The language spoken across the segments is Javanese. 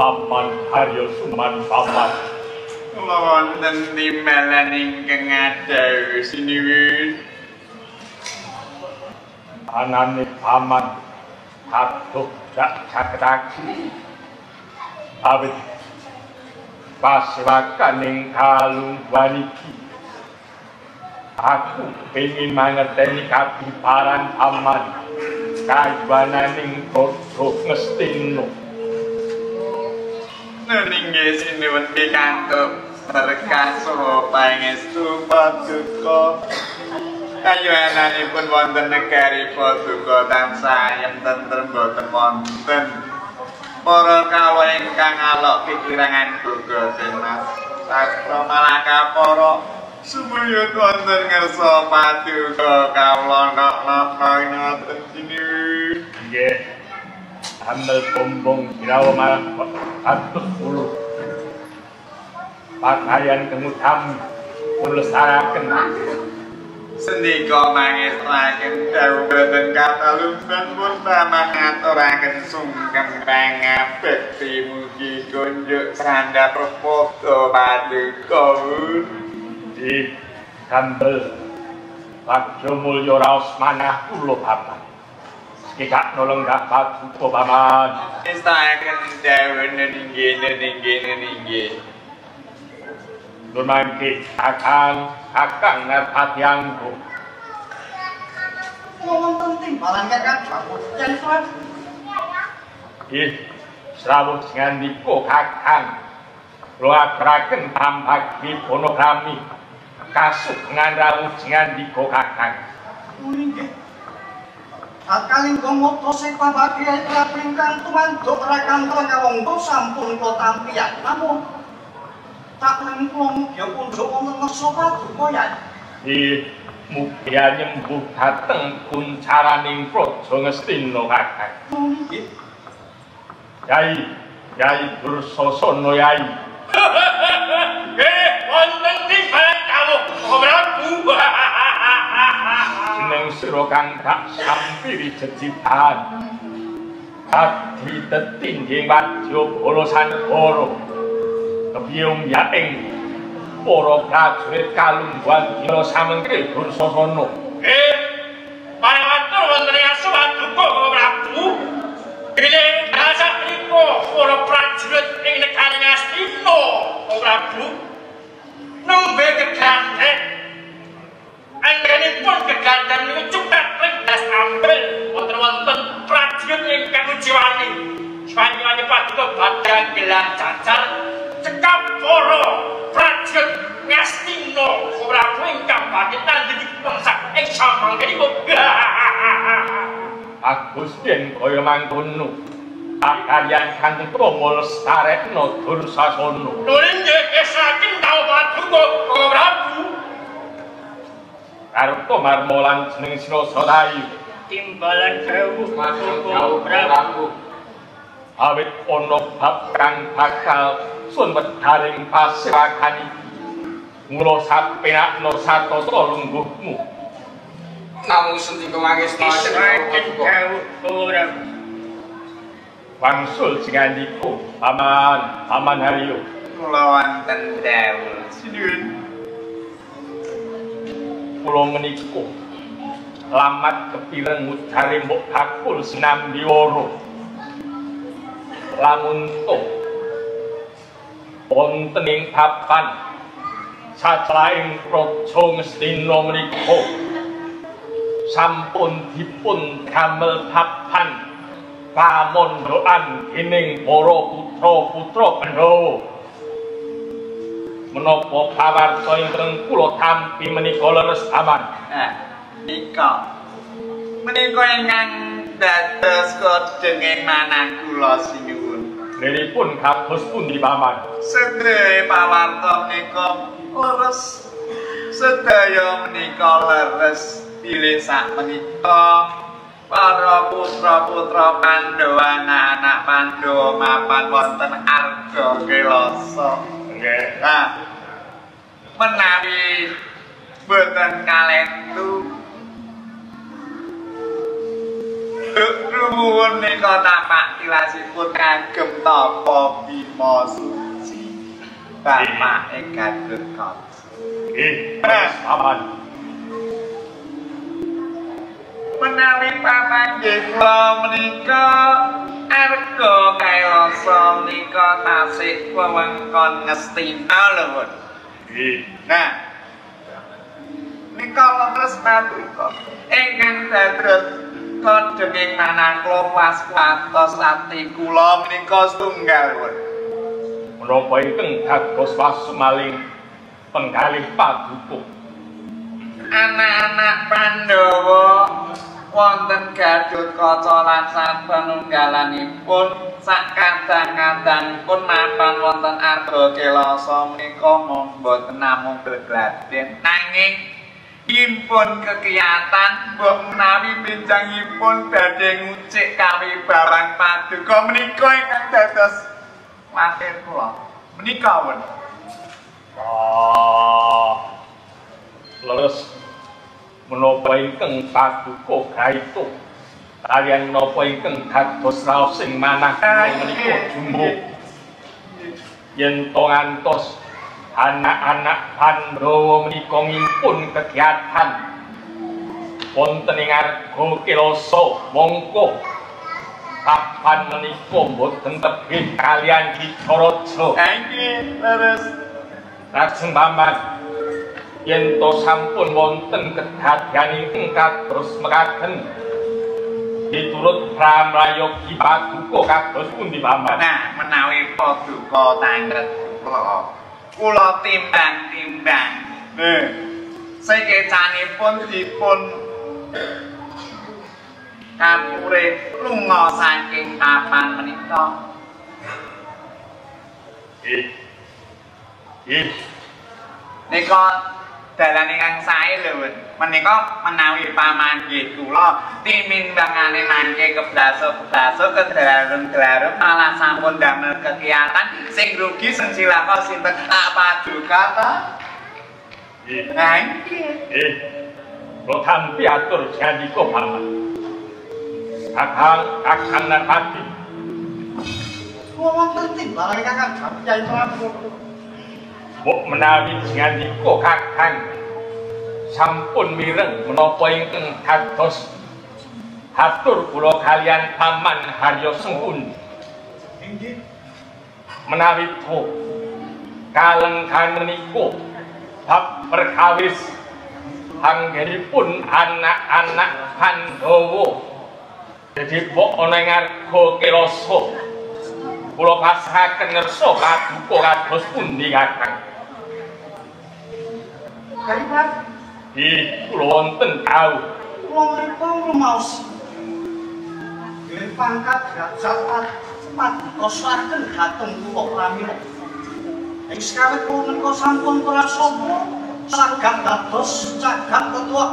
paman Haryo Suman paman. Kula wonten timbalan ingkang ngadhawu sinuwun. Anane paman atuh dak caketaki. Awit paswakaning kalungguhan iki. Aku pengin mangerteni kapiparan paman kayuwananing kodhok ngestina. Nggih sinuwun pikantuk berkah saha pangestu paduka. Kayuwananipun wonten negari paduka tansah ayem tentrem boten wonten para kawula ingkang alok pikiran duga tenas sastra malaka para sumuyut wonten ngersa paduka kawula nok-nok ngoten sinuwun. Nggih. Ambil pombong kirawa malah atus ulu pakaian kemutam ulesaraken sendika mangestraken dawuh boten katalumban pun tamah ngaturaken sungkem pangabekti mugi kunjuk sandhap pepodo paduka di kambel Bagja Mulya raos manah kula paman. Kita nolong dapat cukup paman. Istaken dawuh ninggih. Nun mangke kakang ngarpatiangku. Wonten timbalan kakang sampun jan suwan. Ih, Srawuh ngandika Kakang kula aturaken tambagi ponogrami kasugengan rawuh ngandika Kakang. Nggih. Akaling gomoto sing pambagi ingkang tumanduk rakantara kawangga sampun kula tampian. Namun tak menika mugi punjuk wonten ngersa paduka ya. Mugi nyembuh dhateng kuncaraning Praja Ngastina Kakang. Nggih. Yai Dursasana Yai. Wonten timbang kawuh Prabu. Jeneng sira kang tak sampiri jejiban. Dadi tetingging wadya bala sanegara. Kepiyung yaing para prajurit kalungguhan dina samengke Dursasana. Parawatur wonten ing Paduka Prabu. Dene rasa mriku para prajurit ing negari Ngastina Prabu. Nembe kedaden. Anggenipun kedaden niku cukup ringkas ambil wonten prajurit ingkang ujiwani. Panjenengan Paduka badhe gelar cacar cekap para prajurit Ngastina Prabu ingkang badhe tandhipun sak ing samangkenipun. Agus yen kaya mangkono. Pakaryan Kanjeng Rama lestarekna Dursasana. Nggih saking tau Paduka Prabu. Karto marmolan jeneng Sinasadayu. Timbalan dawuh Paduka Prabu. Awit ana bab kang bakal sun wedharing pasewakan iki. Mula sapenakna satata lungguhmu. Namung sendika mangesta saking dawuh Prabu. Wangsul sing ngandika, Paman Haryo. Kula wonten dawuh sinuwun. Kula menika lamat kepireng mujare mbok bakul sinambiwara. Lamun to wonten ing papan saclaing Praja Ngastina menika sampun dipun damel papan pamondokan dening para putra-putra Pandhawa. Menapa pawarta ingkang kula tampi menika leres aman? Menika ingkang dados kodheng manah kula sinuwun. Liripun kados pundi Paman? Sedaya pawarta menika leres. Sedaya menika leres bilih sak menika para putra-putra Pandhawa anak Pandhawa mapan wonten Arga Kelasa. Nggih. Nah, menawi boten kalentu Ruwun nika tapak tilasipun kagem tapa Bima Suci. Bapak ing Gatot. Nggih, Paman. Menawi pamanggih kula menika Arga Kelasa menika tasih wewengkon Ngastina lho. Nggih. Nah, nika leres paduka ingkang dados kodheng manah kula waspatos ati kula menika setunggal. Menapa ingkang dados wasumaling penggalih paduka? Anak-anak Pandhawa wonten Gatotkaca lan sapanunggalanipun sak kadang-kadangipun mapan wonten Arga Kelasa menika boten namung gegladen nanging impun kekiyatan mbok menawi benjangipun badhe ngucik kawibawan paduka menika ingkang dados wakil kula menika wonten leres menapa ingkang paduka gaito kaliyan menapa ingkang dados raos sing manah menika jumbo yen to ngantos anak-anak Pandhawa menika ngimpun kegiatan wonten ing Arga Kelasa mongko papan menika boten tebih kaliyan Kitaraja. Nggih, leres. Lajeng Paman yen to sampun wonten kedadian ingkang kados mekaten Diturut pramrayogi paduka kados pundi paman? Nah, menawi paduka tanglet kula timbang-timbang. Nggih. Sekecanipun dipun kapure lunga saking papan menika. Nika dalan ingkang sae lho. Menika menawi pamanggih kula timimbangane mangke keblasa-keblasa kedrarung-drarum malah sampun damel kegiatan sing rugi sing cilaka sinten tak paduka ta? Kula tampi atur jandika paman. Kakang Narpati. Kula wonten timbalan Kakang Kyai Prabu. Mbok menawi jandika kakang sampun mireng menapa ingkang kados hatur kula kalian paman Haryo Sengkuni. Inggih. Menawi to kalenggan menika bab perkawis anggenipun anak-anak Pandhawa. Jadi mbok ana ing arga Kirasa kula pasahaken ngersa paduka kados pundi kakang. Kyai Prabu. Kula wonten tau. Kula menika rumaos. Yen pangkat derajat paduka sarken dhateng kula pramila. Ing sakawit kula menika sampun prasapa saged dados cagat tetua.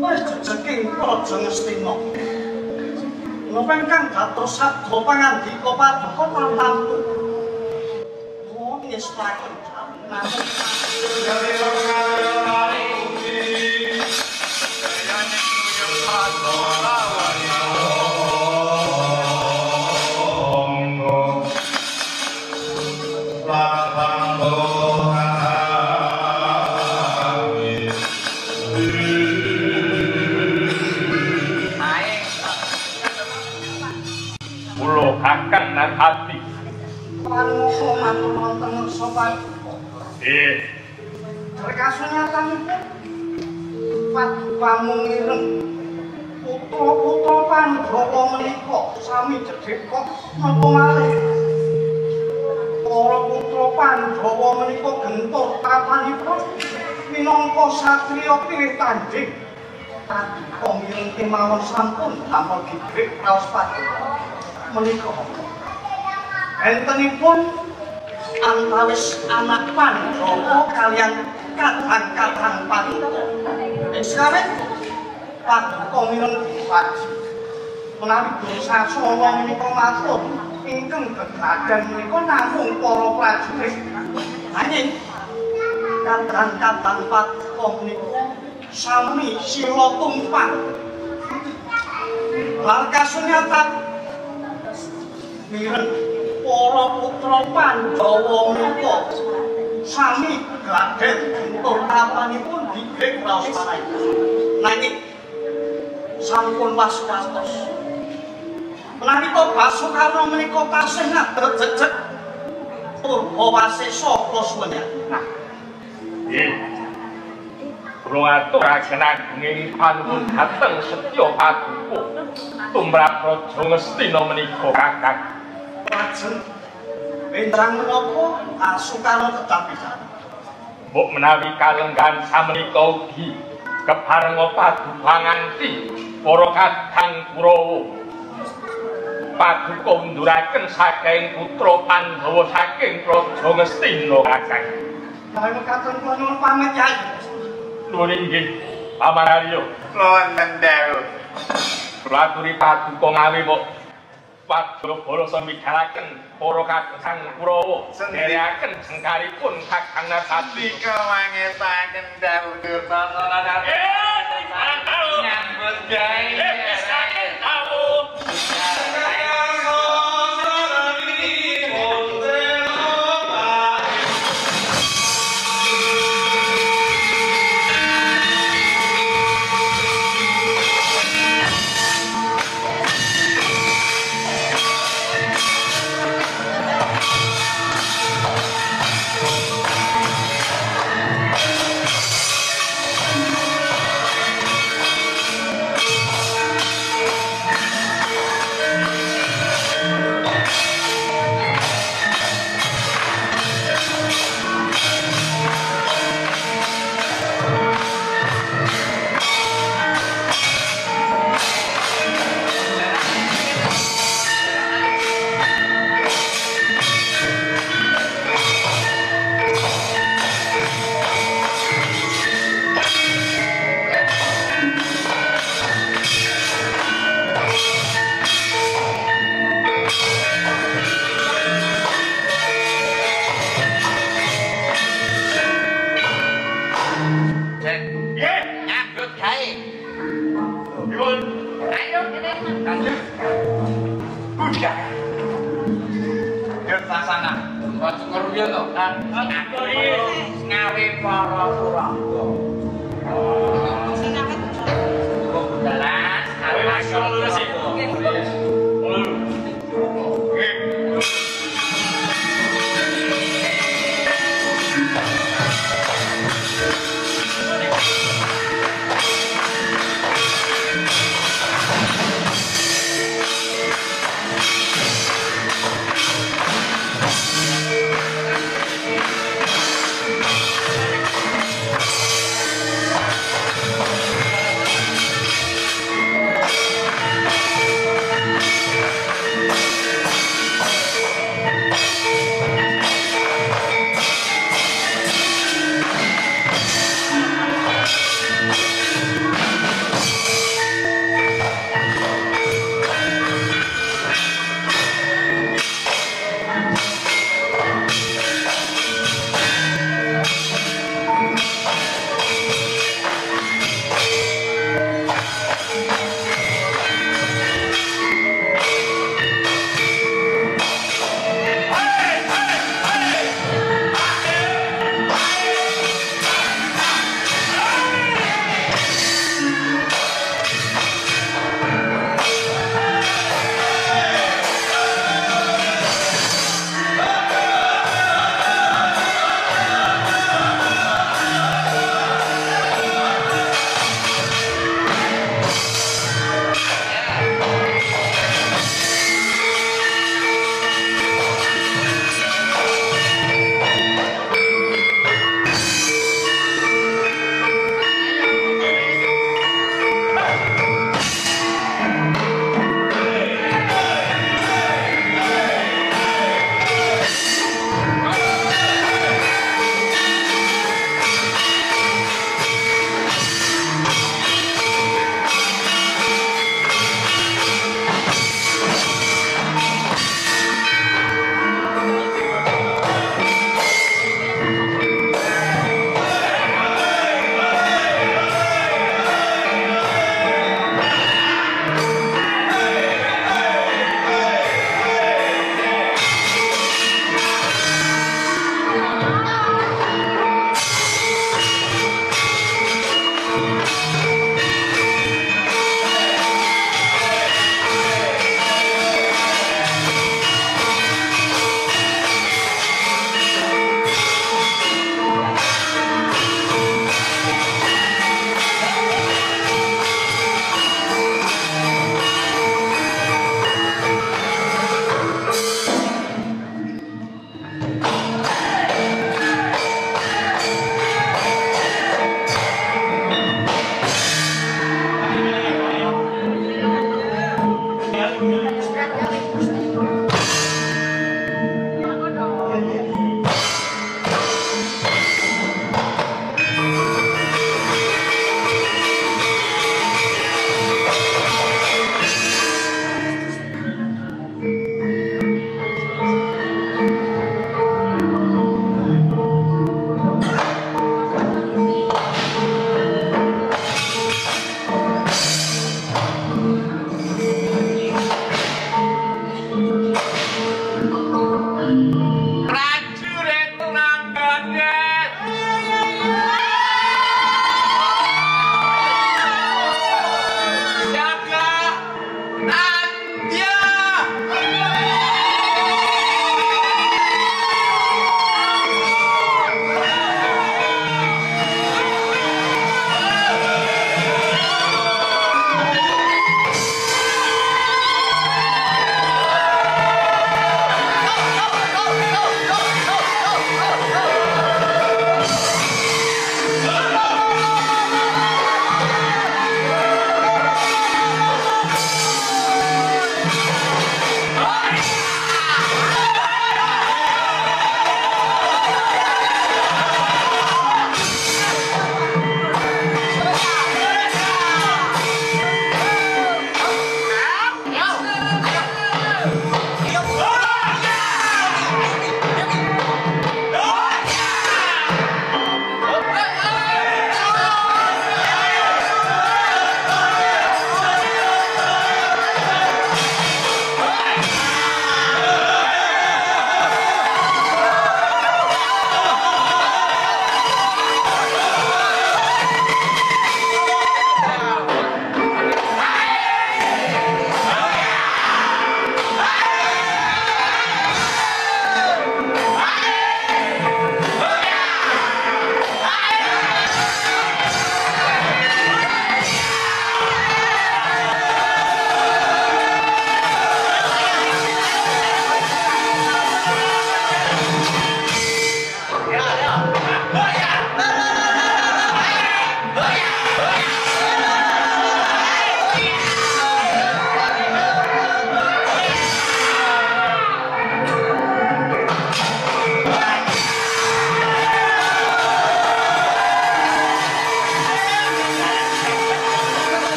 Wis jejeking Praja Ngastina. Napa ingkang dados sabda pangandika paduka tamtu. Oh, ngestaken namung Kakang Narpati. Panuwun matur wonten sopan. Rekasunyatan paduka mireng putra-putra Pandhawa menika sami jedhik kok napa malih. Para putra Pandhawa menika gentur tapanipun minangka satriya pilih tandhing. Paduka mireng kemawon sampun damel gibrik raos paduka. Menika entenipun antawis anak Pandhawa kaliyan kadang-kadang Pandhawa. Sakawit paduka mireng dipaji. Menawi dosa sawa menika matur ingkang gegadahan menika namung para prajurit. Nanging kadang-kadang paduka menika sami sila tumpang. Larkasunyatan mireng para putra Pandhawa menika sami gladhen gentur tapanipun digrik raos panai. Nanging sampun waspatos. Menalika Basukarna menika tasih ngadeg jejeg Purbawasesa Prasuwenya. Nah, kula aturaken agunging panuwun dhateng Setya Paduka tumrap Praja Ngastina menika kakang. lajeng endrang menapa Basukarna tetap pisan. Mbok menawi kalenggan samenika ugi keparenga paduka nganti para kadang Kurawa. Paduka nduraken saking putra Pandhawa saking Praja Ngastina kakang. Kaya katon kula nyuwun pamit Yai. Nuwun inggih Paman Haryo. Wonten dawuh. Kula aturi paduka ngawi mbok Padra samidharaken para kadang Kurawa nderekaken jengkaripun Kakang Narpati Kawangetaken dawuh Durna nyambut gawe Kanjeng. Budak. Yen sasana. Batu keruyan to. Aku ngawe para turangga. Dalas, ngawe masuk lurus iki.